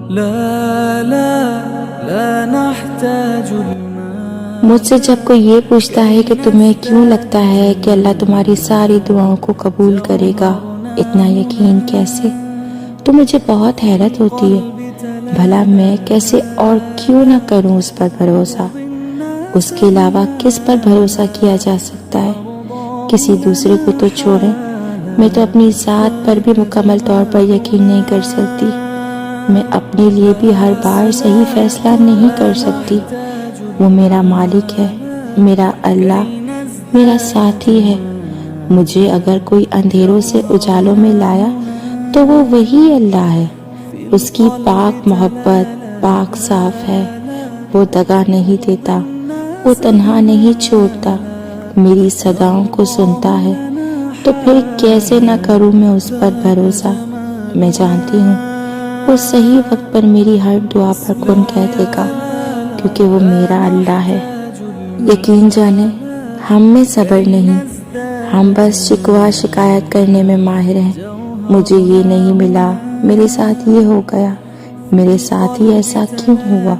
لا لا لا نحتاج مجھ سے جب کوئی یہ پوچھتا ہے کہ تمہیں کیوں لگتا ہے کہ اللہ تمہاری ساری دعاؤں کو قبول کرے گا، اتنا یقین کیسے؟ تو مجھے بہت حیرت ہوتی ہے، بھلا میں کیسے اور کیوں نہ کروں اس پر بھروسہ؟ اس کے علاوہ کس پر بھروسہ کیا جا سکتا ہے؟ کسی دوسرے کو تو چھوڑیں، میں تو اپنی ذات پر بھی مکمل طور پر یقین نہیں کر سکتی۔ میں اپنے لیے بھی ہر بار صحیح فیصلہ نہیں کر سکتی۔ وہ میرا مالک ہے، میرا اللہ، میرا ساتھی ہے۔ مجھے اگر کوئی اندھیروں سے اجالوں میں لایا تو وہ وہی اللہ ہے۔ اس کی پاک محبت پاک صاف ہے، وہ دغا نہیں دیتا، وہ تنہا نہیں چھوڑتا، میری صداؤں کو سنتا ہے۔ تو پھر کیسے نہ کروں میں اس پر بھروسہ؟ میں جانتی ہوں وہ صحیح وقت پر میری ہر دعا پر کن کہہ دے گا، کیونکہ وہ میرا اللہ ہے۔ یقین جانیں ہم میں صبر نہیں، ہم بس شکوہ شکایت کرنے میں ماہر ہیں۔ مجھے یہ نہیں ملا، میرے ساتھ یہ ہو گیا، میرے ساتھ ہی ایسا کیوں ہوا،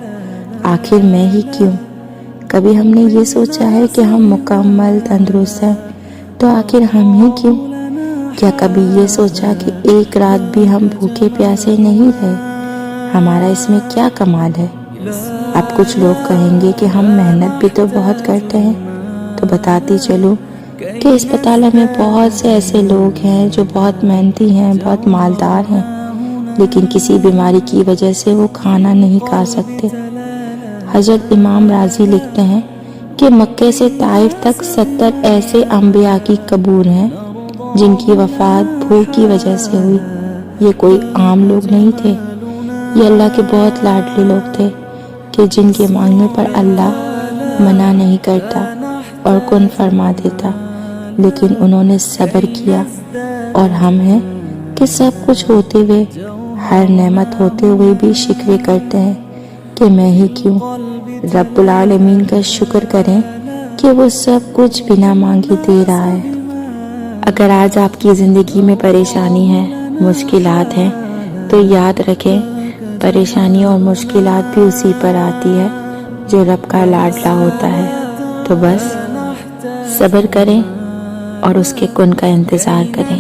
آخر میں ہی کیوں؟ کبھی ہم نے یہ سوچا ہے کہ ہم مکمل تندرست ہیں تو آخر ہم ہی کیوں؟ کیا کبھی یہ سوچا کہ ایک رات بھی ہم بھوکے پیاسے نہیں رہے؟ ہمارا اس میں کیا کمال ہے؟ اب کچھ لوگ کہیں گے کہ ہم محنت بھی تو بہت کرتے ہیں، تو بتاتی چلوں کہ اسپتال میں بہت سے ایسے لوگ ہیں جو بہت محنتی ہیں، بہت مالدار ہیں، لیکن کسی بیماری کی وجہ سے وہ کھانا نہیں کھا سکتے۔ حضرت امام راضی لکھتے ہیں کہ مکے سے طائف تک 70 ایسے انبیاء کی قبور ہیں جن کی وفات بھوک کی وجہ سے ہوئی۔ یہ کوئی عام لوگ نہیں تھے، یہ اللہ کے بہت لاڈلے لوگ تھے کہ جن کے مانگنے پر اللہ منع نہیں کرتا اور کن فرما دیتا، لیکن انہوں نے صبر کیا۔ اور ہم ہیں کہ سب کچھ ہوتے ہوئے، ہر نعمت ہوتے ہوئے بھی شکوے کرتے ہیں کہ میں ہی کیوں؟ رب العالمین کا شکر کریں کہ وہ سب کچھ بنا مانگے دے رہا ہے۔ اگر آج آپ کی زندگی میں پریشانی ہے، مشکلات ہیں، تو یاد رکھیں پریشانی اور مشکلات بھی اسی پر آتی ہے جو رب کا لاڈلا ہوتا ہے۔ تو بس صبر کریں اور اس کے کن کا انتظار کریں۔